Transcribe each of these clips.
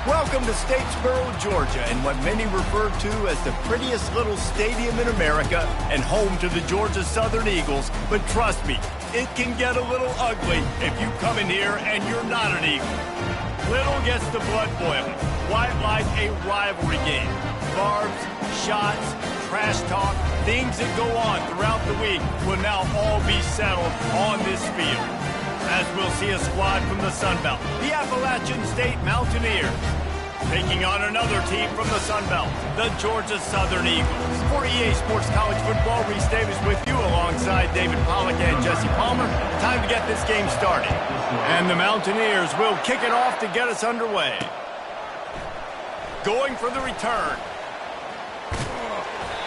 Welcome to Statesboro, Georgia, and what many refer to as the prettiest little stadium in America and home to the Georgia Southern Eagles. But trust me, it can get a little ugly if you come in here and you're not an Eagle. Little gets the blood boiling, quite like a rivalry game. Barbs, shots, trash talk, things that go on throughout the week will now all be settled on this field. As we'll see a squad from the Sun Belt, the Appalachian State Mountaineers, taking on another team from the Sun Belt, the Georgia Southern Eagles. For EA Sports College Football, Reese Davis with you alongside David Pollack and Jesse Palmer. Time to get this game started. And the Mountaineers will kick it off to get us underway. Going for the return.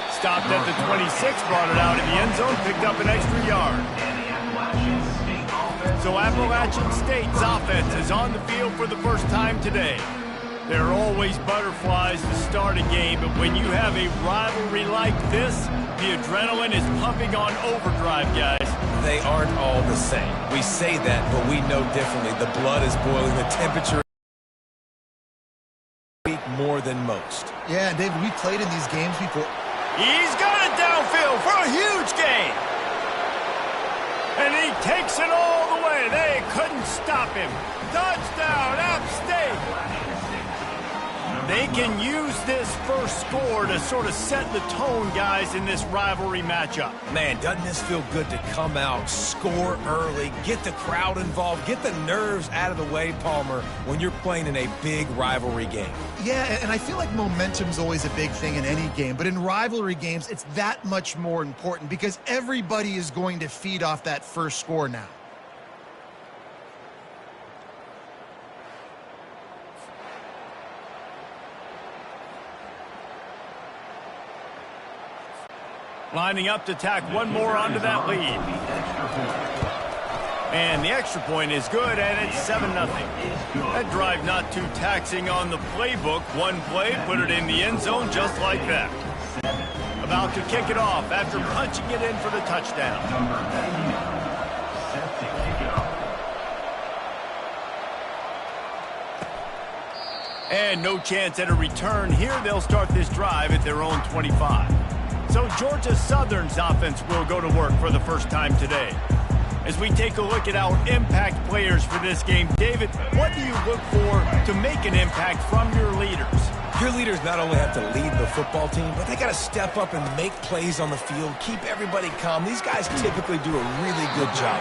Stopped at the 26, brought it out in the end zone, picked up an extra yard. So Appalachian State's offense is on the field for the first time today. There are always butterflies to start a game, but when you have a rivalry like this, the adrenaline is pumping on overdrive, guys. They aren't all the same. We say that, but we know differently. The blood is boiling, the temperature is more than most. Yeah, and David, we played in these games before. He's got it downfield for a huge gain. And he takes it all the way. They couldn't stop him. Touchdown, App State. They can use this first score to sort of set the tone, guys, in this rivalry matchup. Man, doesn't this feel good to come out, score early, get the crowd involved, get the nerves out of the way, Palmer, when you're playing in a big rivalry game? Yeah, and I feel like momentum's always a big thing in any game, but in rivalry games, it's that much more important because everybody is going to feed off that first score now. Lining up to tack one more onto that lead. And the extra point is good, and it's 7-0. That drive not too taxing on the playbook. One play, put it in the end zone just like that. About to kick it off after punching it in for the touchdown. And no chance at a return here. They'll start this drive at their own 25. So Georgia Southern's offense will go to work for the first time today. As we take a look at our impact players for this game, David, what do you look for to make an impact from your leaders? Your leaders not only have to lead the football team, but they got to step up and make plays on the field, keep everybody calm. These guys typically do a really good job.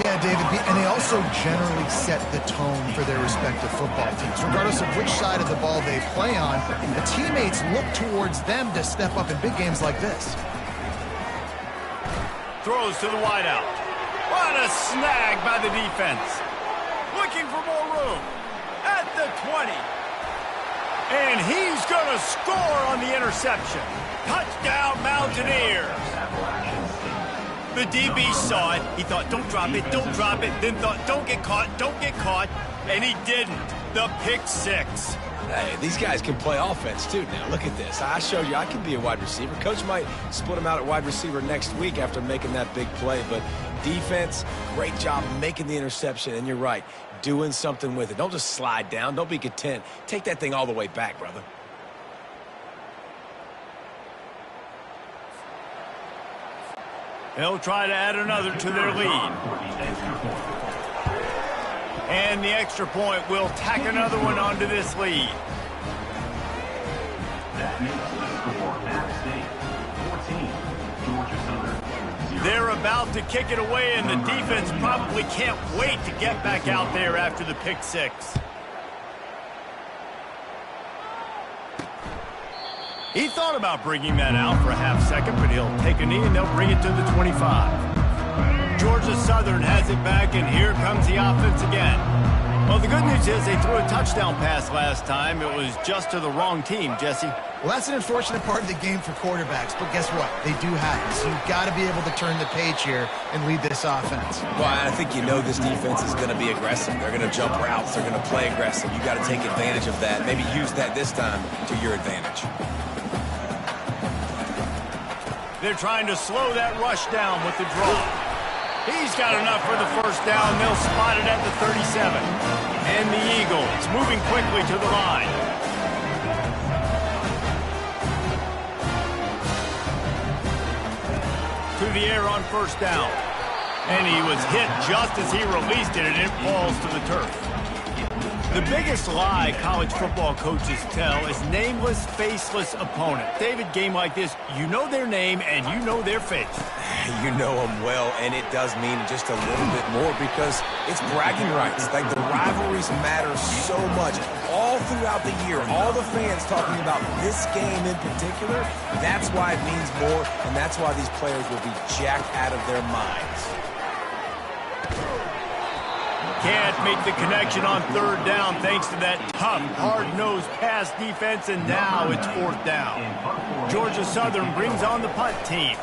Yeah, David, and they also generally set the tone for their respective football teams. Regardless of which side of the ball they play on, the teammates look towards them to step up in big games like this. Throws to the wideout. What a snag by the defense. Looking for more room at the 20. And he's going to score on the interception. Touchdown, Mountaineers. The DB saw it. He thought, don't drop it, don't drop it. Then thought, don't get caught, don't get caught. And he didn't. The pick six. Hey, these guys can play offense, too, now. Look at this. I showed you I can be a wide receiver. Coach might split him out at wide receiver next week after making that big play. But defense, great job making the interception. And you're right, doing something with it. Don't just slide down. Don't be content. Take that thing all the way back, brother. They'll try to add another to their lead. And the extra point will tack another one onto this lead. That makes the score App State 14, Georgia Southern 0. They're about to kick it away, and the defense probably can't wait to get back out there after the pick six. He thought about bringing that out for a half second, but he'll take a knee and they'll bring it to the 25. Georgia Southern has it back, and here comes the offense again. Well, the good news is they threw a touchdown pass last time. It was just to the wrong team, Jesse. Well, that's an unfortunate part of the game for quarterbacks, but guess what? They do happen. So you've got to be able to turn the page here and lead this offense. Well, I think you know this defense is going to be aggressive. They're going to jump routes. They're going to play aggressive. You got to take advantage of that. Maybe use that this time to your advantage. They're trying to slow that rush down with the draw. He's got enough for the first down. They'll spot it at the 37. And the Eagles moving quickly to the line. To the air on first down. And he was hit just as he released it, and it falls to the turf. The biggest lie college football coaches tell is nameless, faceless opponent. David, game like this, you know their name and you know their face. You know them well, and it does mean just a little bit more because it's bragging rights. Like, the rivalries matter so much. All throughout the year, all the fans talking about this game in particular, that's why it means more, and that's why these players will be jacked out of their minds. Can't make the connection on third down thanks to that tough, hard-nosed pass defense, and now it's fourth down. Georgia Southern brings on the punt team.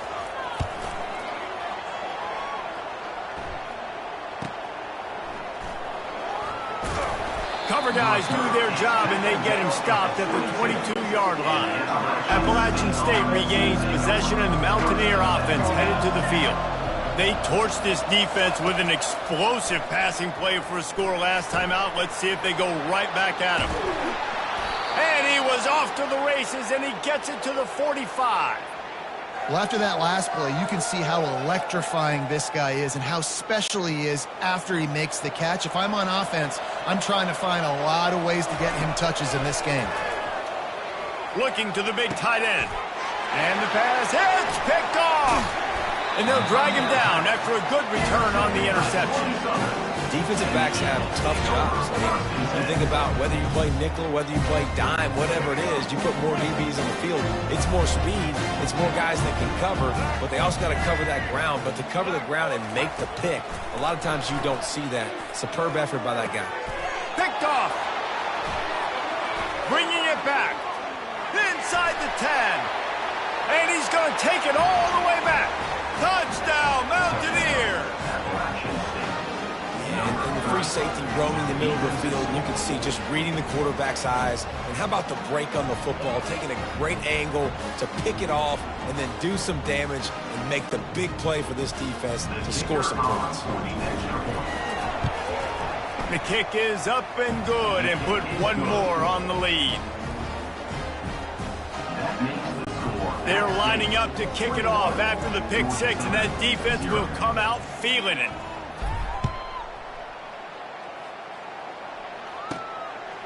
Cover guys do their job, and they get him stopped at the 22-yard line. Appalachian State regains possession, and the Mountaineer offense headed to the field. They torched this defense with an explosive passing play for a score last time out. Let's see if they go right back at him. And he was off to the races, and he gets it to the 45. Well, after that last play, you can see how electrifying this guy is and how special he is after he makes the catch. If I'm on offense, I'm trying to find a lot of ways to get him touches in this game. Looking to the big tight end. And the pass hits, picked off. And they'll drag him down after a good return on the interception. Defensive backs have tough jobs. I mean, you think about whether you play nickel, whether you play dime, whatever it is, you put more DBs on the field. It's more speed. It's more guys that can cover, but they also got to cover that ground. But to cover the ground and make the pick, a lot of times you don't see that. Superb effort by that guy. Picked off. Bringing it back. Inside the 10. And he's going to take it all the way back. Touchdown, Mountaineer! And the free safety roaming the middle of the field, and you can see just reading the quarterback's eyes. And how about the break on the football, taking a great angle to pick it off and then do some damage and make the big play for this defense to score some points. The kick is up and good, and put one more on the lead. They're lining up to kick it off after the pick six, and that defense will come out feeling it.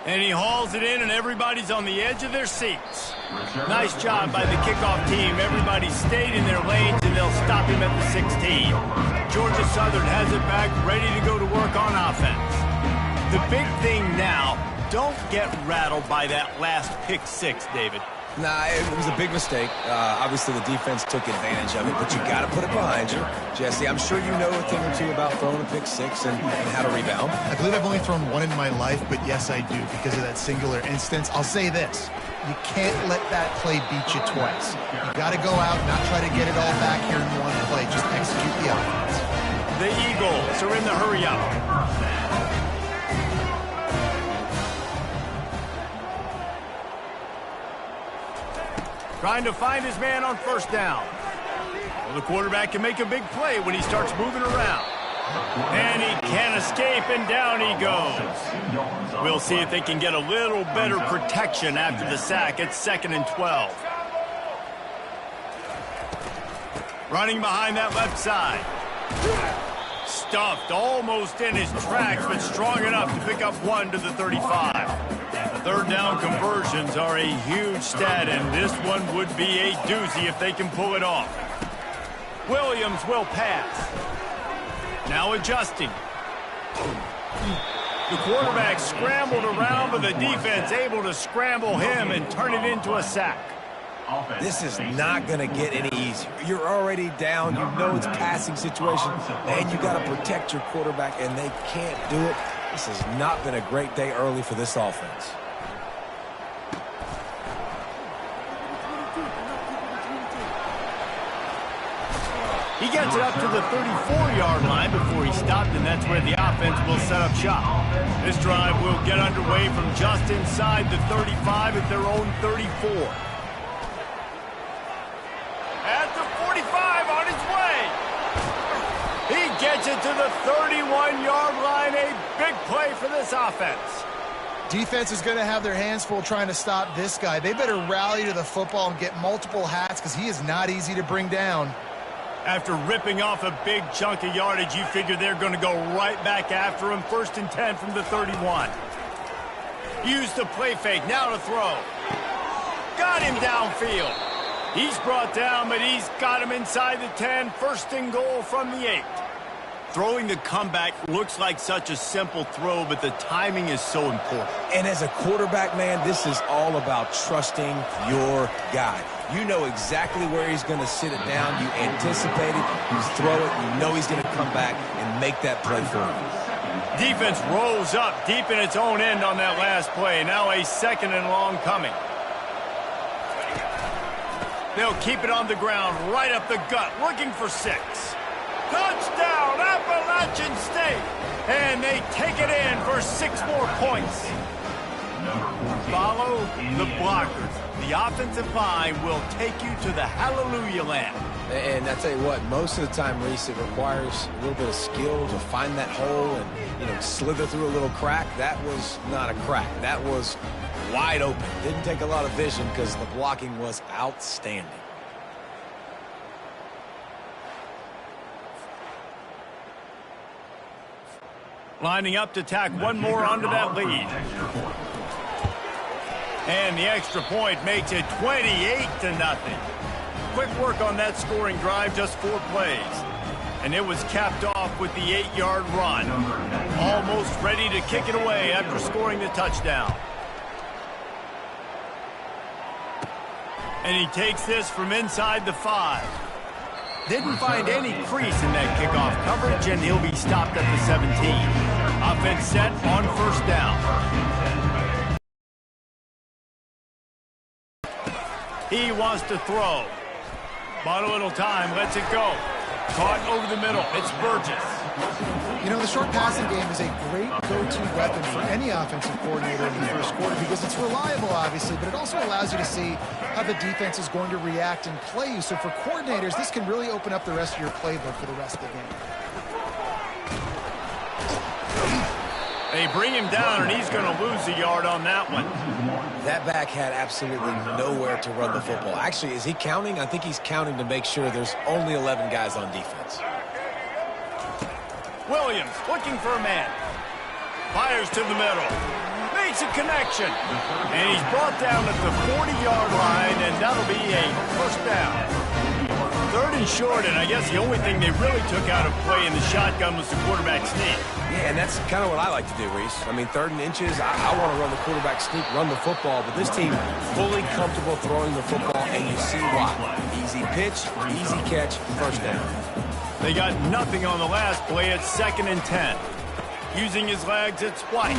And he hauls it in, and everybody's on the edge of their seats. Nice job by the kickoff team. Everybody stayed in their lanes, and they'll stop him at the 16. Georgia Southern has it back, ready to go to work on offense. The big thing now, don't get rattled by that last pick six, David. Nah, it was a big mistake. Obviously, the defense took advantage of it, but you got to put it behind you. Jesse, I'm sure you know a thing or two about throwing a pick six and how to rebound. I believe I've only thrown one in my life, but yes, I do, because of that singular instance. I'll say this. You can't let that play beat you twice. You got to go out, not try to get it all back here in one play. Just execute the offense. The Eagles are in the hurry-up. Trying to find his man on first down. Well, the quarterback can make a big play when he starts moving around. And he can't escape, and down he goes. We'll see if they can get a little better protection after the sack. It's 2nd and 12. Running behind that left side. Stuffed almost in his tracks, but strong enough to pick up one to the 35. Third down conversions are a huge stat, and this one would be a doozy if they can pull it off. Williams will pass. Now adjusting. The quarterback scrambled around, but the defense able to scramble him and turn it into a sack. This is not going to get any easier. You're already down. You know it's a passing situation, and you got to protect your quarterback, and they can't do it. This has not been a great day early for this offense. He gets it up to the 34-yard line before he stopped, and that's where the offense will set up shop. This drive will get underway from just inside the 35 at their own 34. At the 45 on his way. He gets Gets it to the 31-yard line. A big play for this offense. Defense is going to have their hands full trying to stop this guy. They better rally to the football and get multiple hats because he is not easy to bring down. After ripping off a big chunk of yardage, you figure they're going to go right back after him. 1st and 10 from the 31. Use the play fake. Now to throw. Got him downfield. He's brought down, but he's got him inside the 10. 1st and goal from the 8. Throwing the comeback looks like such a simple throw, but the timing is so important. And as a quarterback, man, this is all about trusting your guy. You know exactly where he's going to sit it down. You anticipate it. You throw it. You know he's going to come back and make that play for you. Defense rolls up deep in its own end on that last play. Now a 2nd and long coming. They'll keep it on the ground, right up the gut, looking for 6. Touchdown, Appalachian State! And they take it in for 6 more points. Follow the blockers. The offensive line will take you to the hallelujah land. And I tell you what, most of the time, Reese, it requires a little bit of skill to find that hole and, slither through a little crack. That was not a crack. That was wide open. Didn't take a lot of vision because the blocking was outstanding. Lining up to tack one more onto that lead. And the extra point makes it 28-0. Quick work on that scoring drive, just 4 plays. And it was capped off with the 8-yard run. Almost ready to kick it away after scoring the touchdown. And he takes this from inside the 5. Didn't find any crease in that kickoff coverage, and he'll be stopped at the 17. Offense set on 1st down. He wants to throw. Bought a little time, lets it go. Caught over the middle. It's Burgess. The short passing game is a great go-to weapon for any offensive coordinator in the first quarter because it's reliable, obviously, but it also allows you to see how the defense is going to react and play you. So for coordinators, this can really open up the rest of your playbook for the rest of the game. They bring him down, and he's going to lose a yard on that one. That back had absolutely nowhere to run the football. Actually, is he counting? I think he's counting to make sure there's only 11 guys on defense. Williams looking for a man. Fires to the middle. Makes a connection. And he's brought down at the 40-yard line, and that'll be a 1st down. 3rd and short, and I guess the only thing they really took out of play in the shotgun was the quarterback sneak. Yeah, and that's kind of what I like to do, Reese. I mean, 3rd and inches, I want to run the quarterback sneak, run the football, but this team fully comfortable throwing the football, and you see why. Easy pitch, easy catch, 1st down. They got nothing on the last play. It's 2nd and 10. Using his legs, it's White.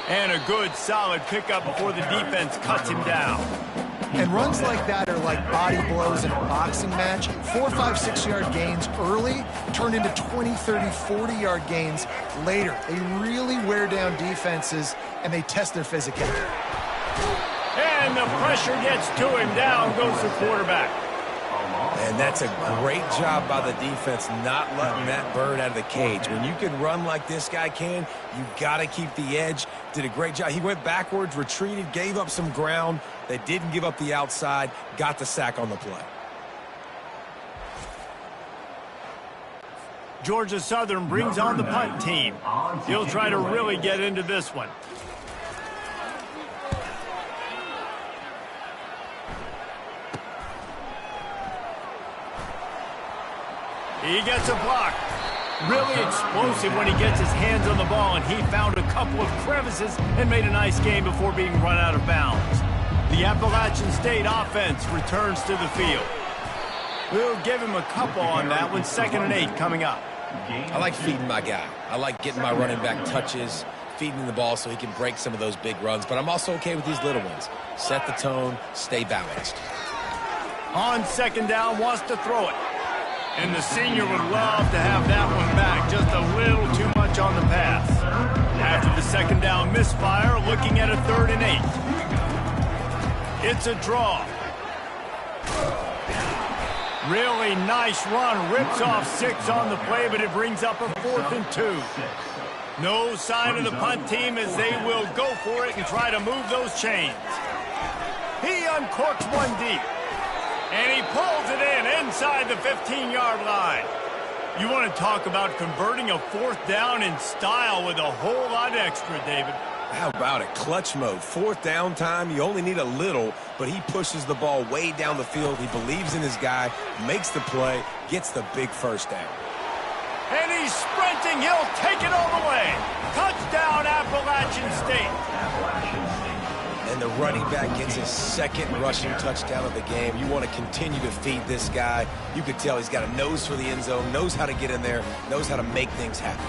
And a good, solid pickup before the defense cuts him down. And runs like that are like body blows in a boxing match. 4, 5, 6-yard gains early turn into 20, 30, 40-yard gains later. They really wear down defenses, and they test their physicality. And the pressure gets to him. Down goes the quarterback. And that's a great job by the defense not letting that bird out of the cage. When you can run like this guy can, you got to keep the edge. Did a great job. He went backwards, retreated, gave up some ground. They didn't give up the outside, got the sack on the play. Georgia Southern brings on the punt team. He'll try to really get into this one. He gets a block. Really explosive when he gets his hands on the ball, and he found a couple of crevices and made a nice game before being run out of bounds. The Appalachian State offense returns to the field. We'll give him a couple on that one. 2nd and 8 coming up. I like feeding my guy. I like getting my running back touches, feeding him the ball so he can break some of those big runs, but I'm also okay with these little ones. Set the tone, stay balanced. On 2nd down, wants to throw it. And the senior would love to have that one back. Just a little too much on the pass. After the 2nd down misfire, looking at a 3rd and 8. It's a draw. Really nice run. Rips off 6 on the play, but it brings up a 4th and 2. No sign of the punt team as they will go for it and try to move those chains. He uncorks one deep. And he pulls it in inside the 15-yard line. You want to talk about converting a 4th down in style with a whole lot extra, David. How about it? Clutch mode. 4th down time. You only need a little, but he pushes the ball way down the field. He believes in his guy, makes the play, gets the big 1st down. And he's sprinting. He'll take it all the way. Touchdown, Appalachian State. And the running back gets his 2nd rushing touchdown of the game. You want to continue to feed this guy. You could tell he's got a nose for the end zone, knows how to get in there, knows how to make things happen.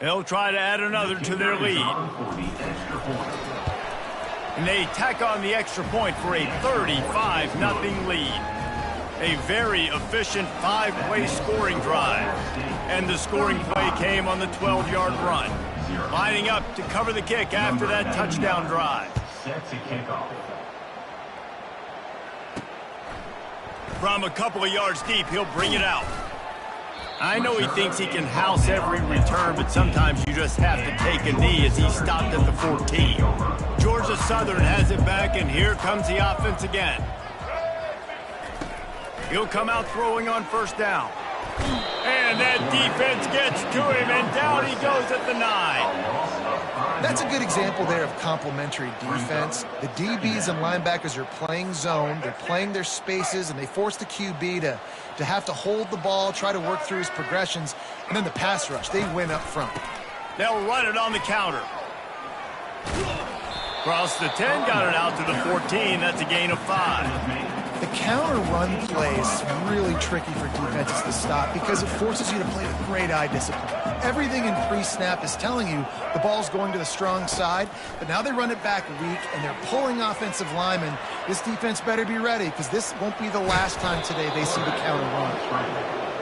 They'll try to add another to their lead. And they tack on the extra point for a 35-0 lead. A very efficient 5-play scoring drive. And the scoring play came on the 12-yard run. Lining up to cover the kick after that touchdown drive. From a couple of yards deep, he'll bring it out. I know he thinks he can house every return, but sometimes you just have to take a knee as he stopped at the 14. Georgia Southern has it back, and here comes the offense again. He'll come out throwing on 1st down. And that defense gets to him, and down he goes at the 9. That's a good example there of complementary defense. The DBs and linebackers are playing zone, they're playing their spaces, and they force the QB to have to hold the ball, try to work through his progressions, and then the pass rush, they win up front. They'll run it on the counter. Across the 10, got it out to the 14. That's a gain of 5. The counter run play is really tricky for defenses to stop because it forces you to play with great eye discipline. Everything in pre-snap is telling you the ball's going to the strong side, but now they run it back weak and they're pulling offensive linemen. This defense better be ready because this won't be the last time today they see the counter run.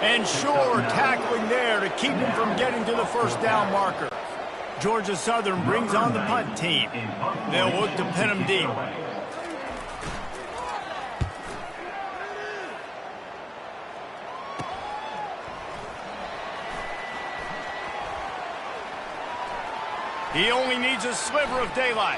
And sure, tackling there to keep him from getting to the 1st down marker. Georgia Southern brings on the punt team. They'll look to pin him deep. He only needs a sliver of daylight.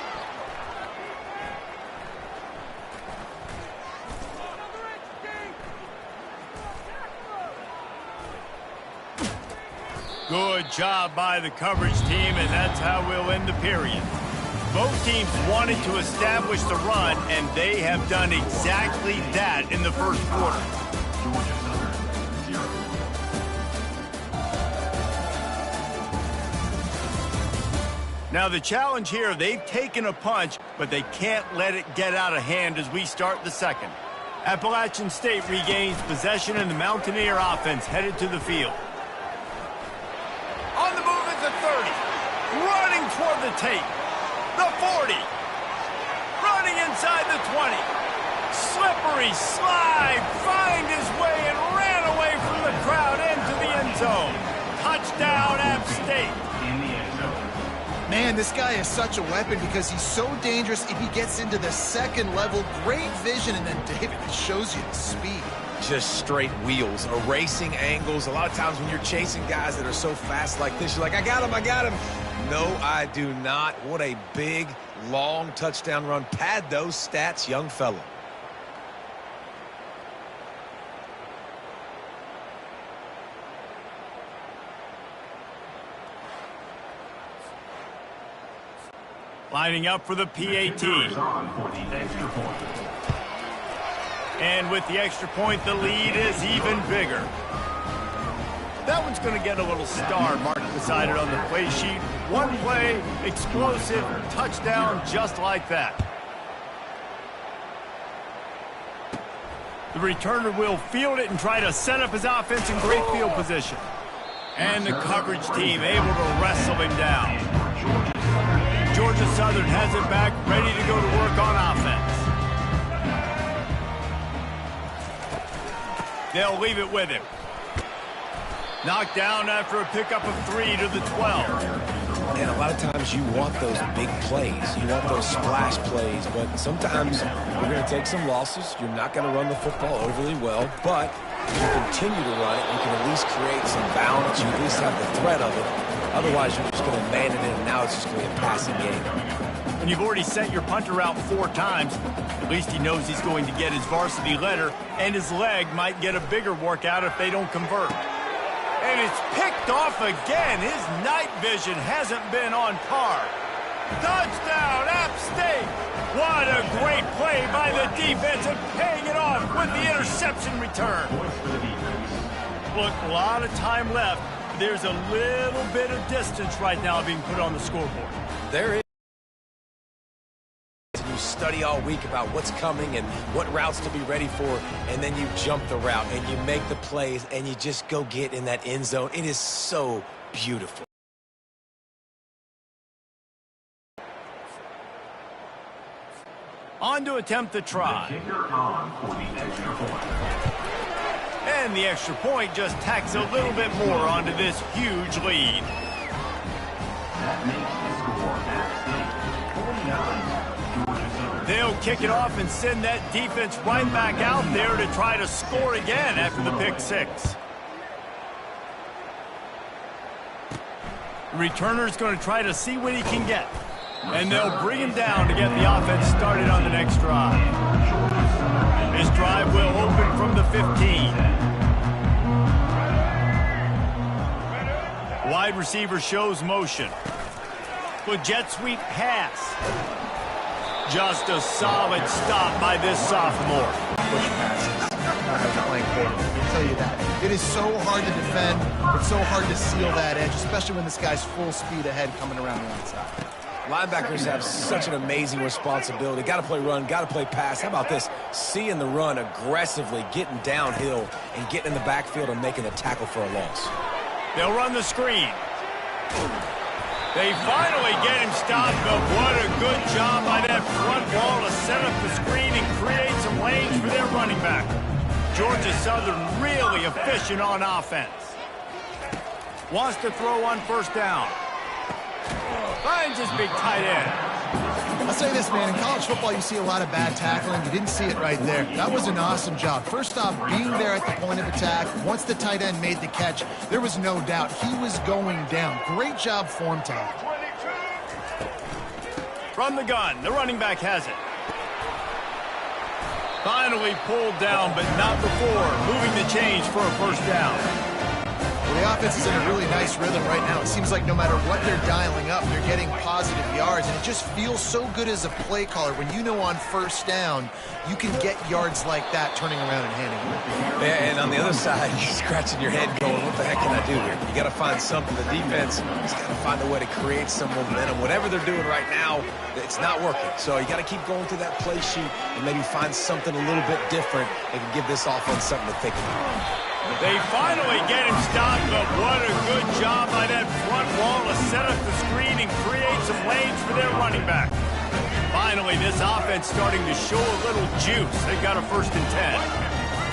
Good job by the coverage team, and that's how we'll end the period. Both teams wanted to establish the run, and they have done exactly that in the 1st quarter. Now the challenge here, they've taken a punch, but they can't let it get out of hand as we start the 2nd. Appalachian State regains possession, and the Mountaineer offense headed to the field. On the move at the 30. Running toward the tape. The 40. Running inside the 20. Slippery slide. Find his way and ran away from the crowd into the end zone. Touchdown, App State. Man, this guy is such a weapon because he's so dangerous if he gets into the 2nd level. Great vision, and then David shows you the speed. Just straight wheels, erasing angles. A lot of times when you're chasing guys that are so fast like this, you're like, I got him, I got him. No, I do not. What a big, long touchdown run. Pad those stats, young fella. Lining up for the PAT. And with the extra point, the lead is even bigger. That one's going to get a little star marked beside it on the play sheet. One play, explosive, touchdown, just like that. The returner will field it and try to set up his offense in great field position. And the coverage team able to wrestle him down. Georgia Southern has it back, ready to go to work on offense. They'll leave it with him. Knocked down after a pickup of 3 to the 12. And a lot of times you want those big plays. You want those splash plays. But sometimes you're going to take some losses. You're not going to run the football overly well. But if you continue to run it, you can at least create some balance. You at least have the threat of it. Otherwise, you're just going to abandon it, and now it's just going to be a passing game. And you've already sent your punter out 4 times. At least he knows he's going to get his varsity letter, and his leg might get a bigger workout if they don't convert. And it's picked off again. His night vision hasn't been on par. Touchdown, App State! What a great play by the defense and paying it off with the interception return. Look, a lot of time left. There's a little bit of distance right now being put on the scoreboard. There is. You study all week about what's coming and what routes to be ready for, and then you jump the route and you make the plays and you just go get in that end zone. It is so beautiful. On to attempt the try. And the extra point just tacks a little bit more onto this huge lead. They'll kick it off and send that defense right back out there to try to score again after the pick 6. The returner's going to try to see what he can get. And they'll bring him down to get the offense started on the next drive. This drive will open from the 15. Wide receiver shows motion. With jet sweep pass. Just a solid stop by this sophomore. Push passes. Not as a playing quarterback. I'll tell you that. It is so hard to defend. It's so hard to seal that edge, especially when this guy's full speed ahead coming around the outside. Linebackers have such an amazing responsibility. Got to play run, got to play pass. How about this? Seeing the run aggressively, getting downhill, and getting in the backfield and making a tackle for a loss. They'll run the screen. They finally get him stopped, but what a good job by that front wall to set up the screen and create some lanes for their running back. Georgia Southern really efficient on offense. Wants to throw on first down. Finds his big tight end. I'll say this, man. In college football, you see a lot of bad tackling. You didn't see it right there. That was an awesome job. First off, being there at the point of attack. Once the tight end made the catch, there was no doubt he was going down. Great job form time. From the gun, the running back has it. Finally pulled down, but not before moving the chains for a first down. Well, the offense is in a really nice rhythm right now. It seems like no matter what they're dialing up, they're getting positive yards, and it just feels so good as a play caller when you know on first down you can get yards like that turning around and handing it. Yeah, and on the other side, you're scratching your head going, what the heck can I do here? You got to find something. The defense has got to find a way to create some momentum. Whatever they're doing right now, it's not working. So you got to keep going through that play sheet and maybe find something a little bit different that can give this offense something to think about. They finally get him stopped, but what a good job by that front wall to set up the screen and create some lanes for their running back. Finally, this offense starting to show a little juice. They got a 1st and 10.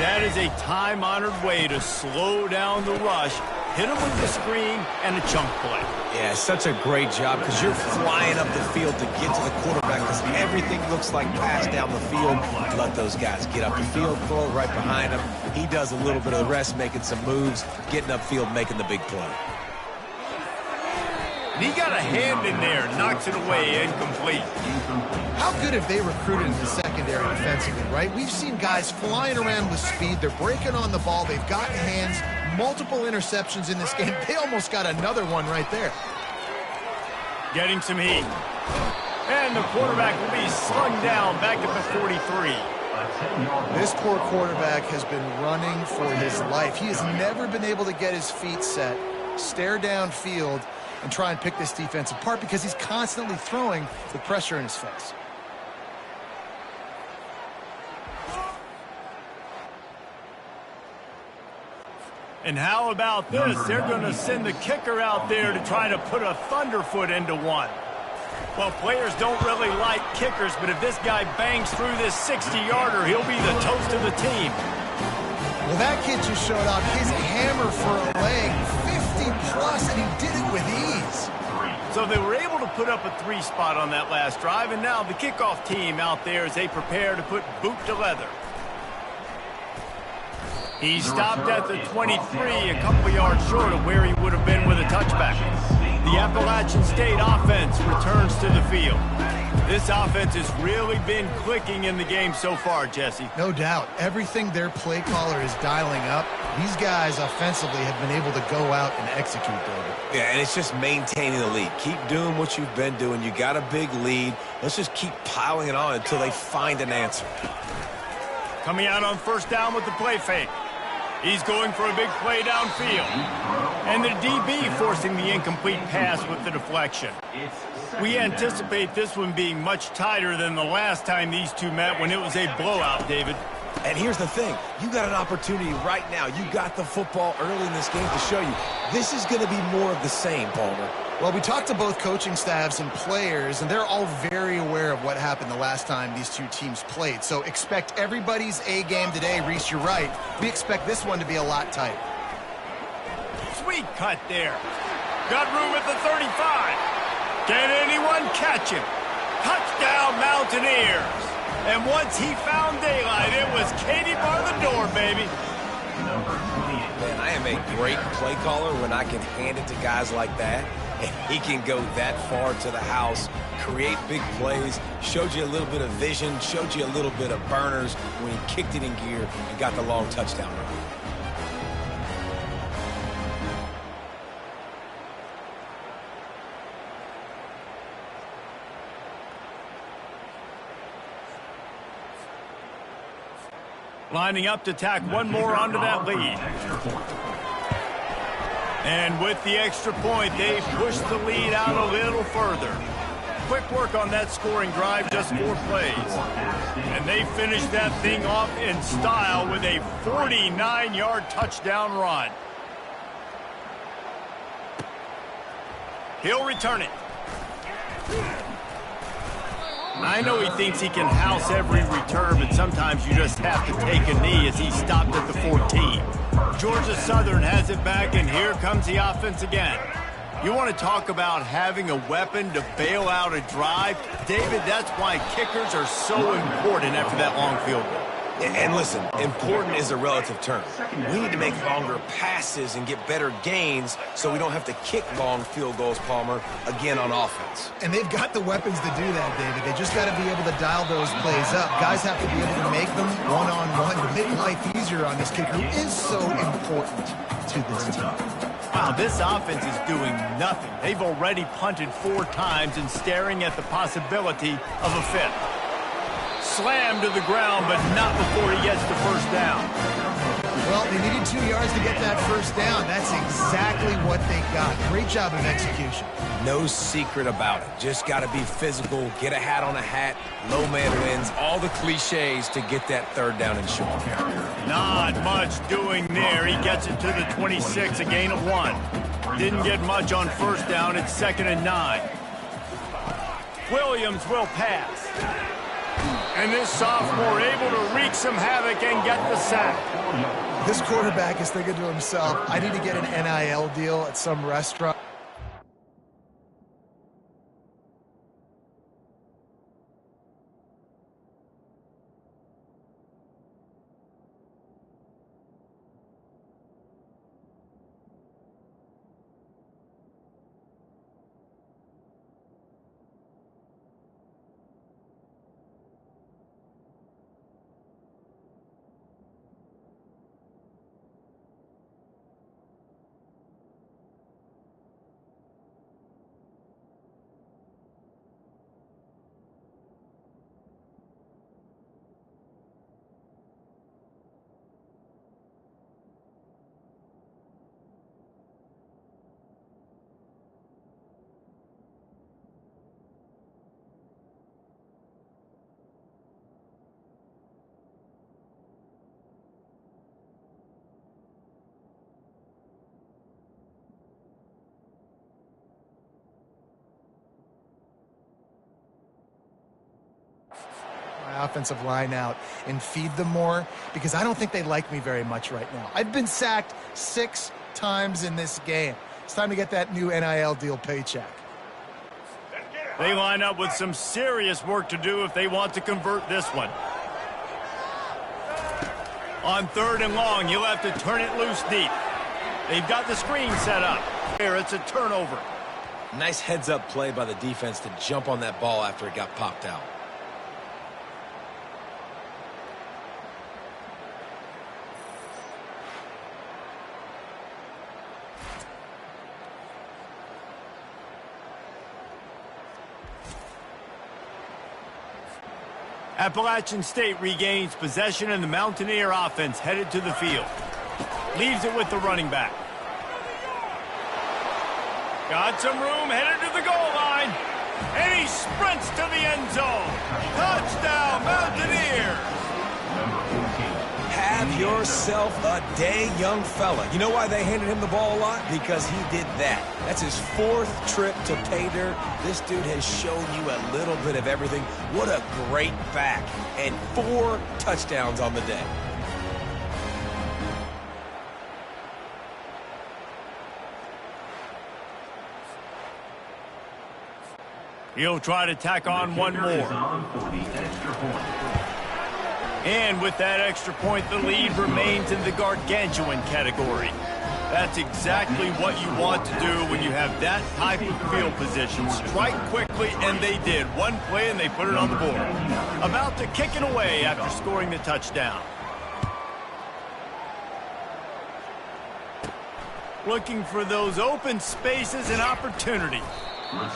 That is a time-honored way to slow down the rush, hit them with the screen, and a chunk play. Yeah, such a great job because you're flying up the field to get to the quarterback because everything looks like pass down the field. Let those guys get up the field, throw it right behind him. He does a little bit of the rest, making some moves, getting upfield, making the big play. And he got a hand in there, knocks it away, incomplete. How good have they recruited in the secondary defensively, right? We've seen guys flying around with speed. They're breaking on the ball. They've got hands. Multiple interceptions in this game. They almost got another one right there. Getting some heat. And the quarterback will be slung down back at the 43. This poor quarterback has been running for his life. He has never been able to get his feet set, stare downfield, and try and pick this defense apart because he's constantly throwing with pressure in his face. And how about this? They're going to send the kicker out there to try to put a thunderfoot into one. Well, players don't really like kickers, but if this guy bangs through this 60-yarder, he'll be the toast of the team. Well, that kid just showed off his hammer for a leg, 50-plus, and he did it with ease. So they were able to put up a 3 spot on that last drive, and now the kickoff team out there as they prepare to put boot to leather. He stopped at the 23, a couple yards short of where he would have been with a touchback. The Appalachian State offense returns to the field. This offense has really been clicking in the game so far, Jesse. No doubt. Everything their play caller is dialing up, these guys offensively have been able to go out and execute, David. Yeah, and it's just maintaining the lead. Keep doing what you've been doing. You got a big lead. Let's just keep piling it on until they find an answer. Coming out on first down with the play fake. He's going for a big play downfield. And the DB forcing the incomplete pass with the deflection. We anticipate this one being much tighter than the last time these two met when it was a blowout, David. And here's the thing. You got an opportunity right now. You got the football early in this game to show you. This is going to be more of the same, Palmer. Well, we talked to both coaching staffs and players, and they're all very aware of what happened the last time these two teams played. So expect everybody's A game today. Reese, you're right. We expect this one to be a lot tighter. Sweet cut there. Got room at the 35. Can anyone catch him? Touchdown, Mountaineers. And once he found daylight, it was Katie bar the door, baby. Man, I am a great play caller when I can hand it to guys like that. And he can go that far to the house, create big plays, showed you a little bit of vision, showed you a little bit of burners when he kicked it in gear and got the long touchdown run. Lining up to tack one more onto that lead. And with the extra point, they push the lead out a little further. Quick work on that scoring drive, just 4 plays. And they finish that thing off in style with a 49-yard touchdown run. He'll return it. I know he thinks he can house every return, but sometimes you just have to take a knee as he stopped at the 14. Georgia Southern has it back, and here comes the offense again. You want to talk about having a weapon to bail out a drive? David, that's why kickers are so important after that long field goal. And listen, important is a relative term. We need to make longer passes and get better gains so we don't have to kick long field goals, Palmer, again on offense. And they've got the weapons to do that, David. They just got to be able to dial those plays up. Guys have to be able to make them one-on-one to make life easier on this kicker, who is so important to this team. Wow, this offense is doing nothing. They've already punted 4 times and staring at the possibility of a 5th. Slammed to the ground, but not before he gets the first down. Well, they needed 2 yards to get that first down. That's exactly what they got. Great job of execution. No secret about it. Just got to be physical, get a hat on a hat, low man wins, all the cliches to get that 3rd down and short. Not much doing there. He gets it to the 26, a gain of 1. Didn't get much on first down. It's 2nd and 9. Williams will pass. And this sophomore able to wreak some havoc and get the sack. This quarterback is thinking to himself, I need to get an NIL deal at some restaurant. offensive line out and feed them more, because I don't think they like me very much right now. I've been sacked 6 times in this game. It's time to get that new NIL deal paycheck. They line up with some serious work to do if they want to convert this one. On 3rd and long, you'll have to turn it loose deep. They've got the screen set up. Here, it's a turnover. Nice heads-up play by the defense to jump on that ball after it got popped out. Appalachian State regains possession, and the Mountaineer offense headed to the field. Leaves it with the running back. Got some room, headed to the goal line. And he sprints to the end zone. Touchdown, Mountaineers! Have yourself a day, young fella. You know why they handed him the ball a lot? Because he did that. That's his 4th trip to pay dirt. This dude has shown you a little bit of everything. What a great back. And 4 touchdowns on the day. He'll try to tack on one more. And with that extra point, the lead remains in the gargantuan category. That's exactly what you want to do when you have that type of field position. Strike quickly, and they did. One play, and they put it on the board. About to kick it away after scoring the touchdown. Looking for those open spaces and opportunity.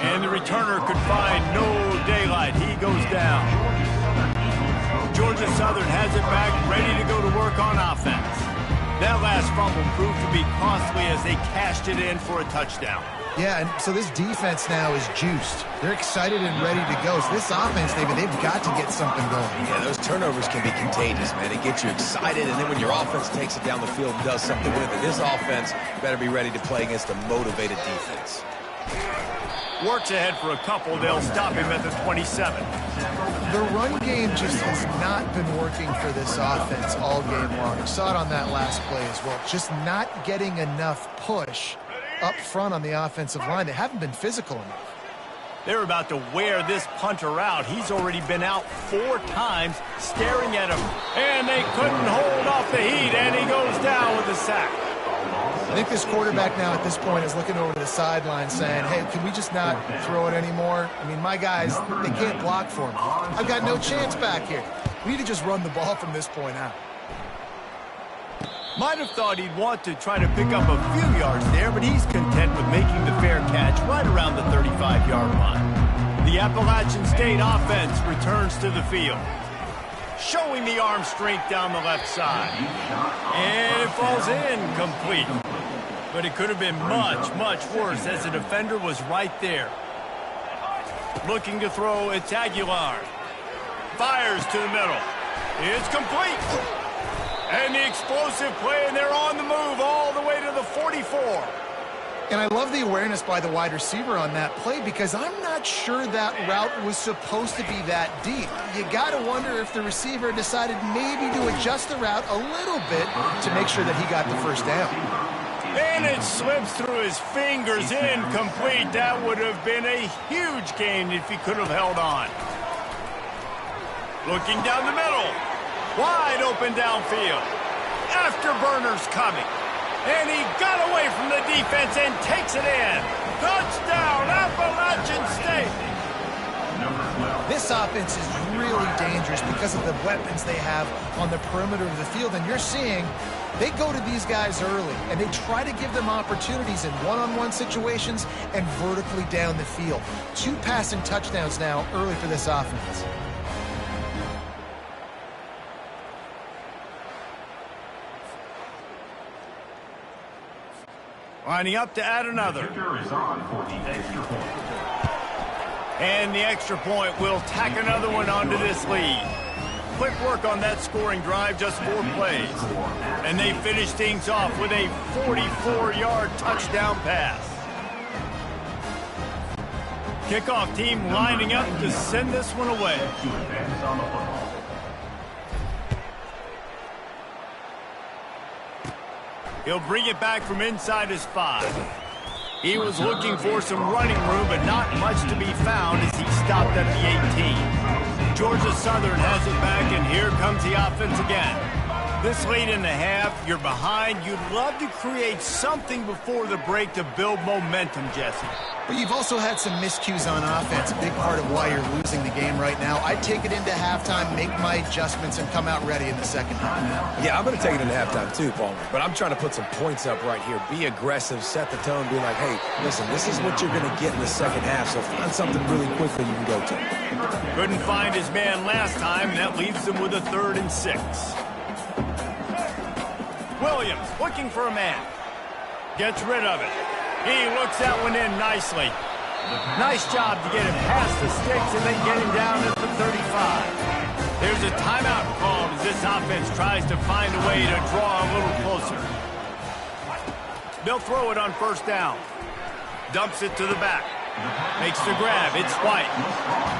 And the returner could find no daylight. He goes down. Georgia Southern has it back, ready to go to work on offense. That last fumble proved to be costly as they cashed it in for a touchdown. Yeah, and so this defense now is juiced. They're excited and ready to go. So this offense, David, they've got to get something going. Yeah, those turnovers can be contagious, man. It gets you excited, and then when your offense takes it down the field and does something with it, this offense better be ready to play against a motivated defense. Works ahead for a couple. They'll stop him at the 27. The run game just has not been working for this offense all game long. We saw it on that last play as well. Just not getting enough push up front on the offensive line. They haven't been physical enough. They're about to wear this punter out. He's already been out 4 times, staring at him. And they couldn't hold off the heat, and he goes down with a sack. I think this quarterback now at this point is looking over to the sideline saying, hey, can we just not throw it anymore? I mean, my guys, they can't block for me. I've got no chance back here. We need to just run the ball from this point out. Might have thought he'd want to try to pick up a few yards there, but he's content with making the fair catch right around the 35-yard line. The Appalachian State offense returns to the field, showing the arm strength down the left side. And it falls incomplete. But it could have been much, much worse as the defender was right there. Looking to throw, it's Aguilar. Fires to the middle. It's complete. And the explosive play, and they're on the move all the way to the 44. And I love the awareness by the wide receiver on that play, because I'm not sure that route was supposed to be that deep. You got to wonder if the receiver decided maybe to adjust the route a little bit to make sure that he got the first down. And it slips through his fingers, incomplete. That would have been a huge gain if he could have held on. Looking down the middle. Wide open downfield. Afterburners coming. And he got away from the defense and takes it in. Touchdown, Appalachian State. This offense is really dangerous because of the weapons they have on the perimeter of the field. And you're seeing they go to these guys early, and they try to give them opportunities in one-on-one situations and vertically down the field. 2 passing touchdowns now early for this offense. Lining up to add another. And the extra point will tack another one onto this lead. Quick work on that scoring drive, just 4 plays. And they finish things off with a 44-yard touchdown pass. Kickoff team lining up to send this one away. He'll bring it back from inside his 5. He was looking for some running room, but not much to be found as he stopped at the 18. Georgia Southern has it back, and here comes the offense again. This late in the half, you're behind. You'd love to create something before the break to build momentum, Jesse. But you've also had some miscues on offense, a big part of why you're losing the game right now. I'd take it into halftime, make my adjustments, and come out ready in the second half. Yeah, I'm going to take it into halftime too, Palmer. But I'm trying to put some points up right here. Be aggressive, set the tone, be like, hey, listen, this is what you're going to get in the second half, so find something really quickly you can go to. Couldn't find his man last time, and that leaves him with a 3rd and 6. Williams looking for a man. Gets rid of it. He looks that one in nicely. Nice job to get him past the sticks and then get him down at the 35. There's a timeout called as this offense tries to find a way to draw a little closer. They'll throw it on 1st down. Dumps it to the back. Makes the grab. It's White.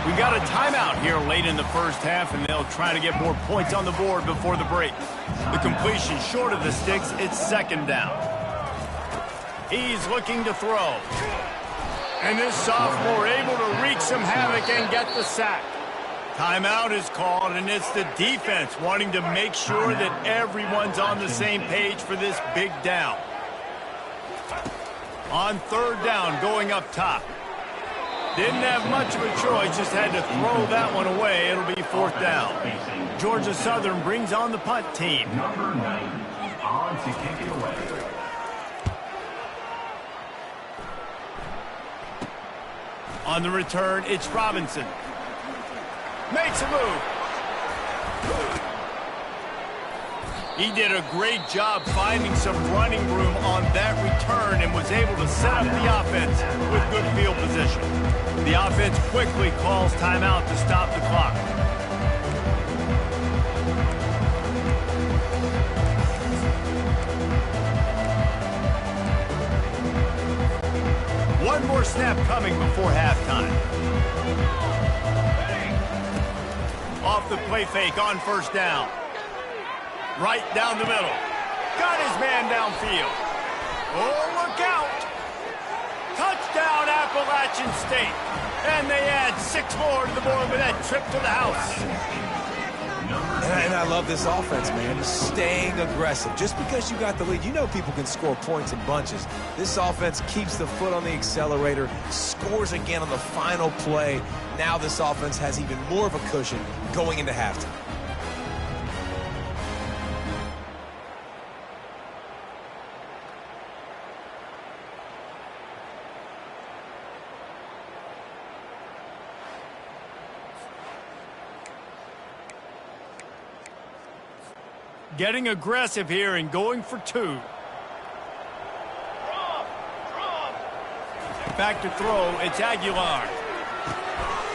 We got a timeout here late in the first half, and they'll try to get more points on the board before the break. The completion short of the sticks. It's 2nd down. He's looking to throw. And this sophomore able to wreak some havoc and get the sack. Timeout is called, and it's the defense wanting to make sure that everyone's on the same page for this big down. On 3rd down, going up top. Didn't have much of a choice, just had to throw that one away. It'll be 4th down. Georgia Southern brings on the punt team. Number 9 on to kick it away. On the return, it's Robinson. Makes a move. He did a great job finding some running room on that return and was able to set up the offense with good field position. The offense quickly calls timeout to stop the clock. One more snap coming before halftime. Off the play fake on 1st down. Right down the middle. Got his man downfield. Oh, look out. Touchdown, Appalachian State. And they add 6 more to the board with that trip to the house. And I love this offense, man. Staying aggressive. Just because you got the lead, you know people can score points in bunches. This offense keeps the foot on the accelerator, scores again on the final play. Now this offense has even more of a cushion going into halftime. Getting aggressive here and going for 2. Back to throw, it's Aguilar.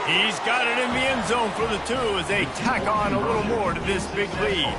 He's got it in the end zone for the 2 as they tack on a little more to this big lead.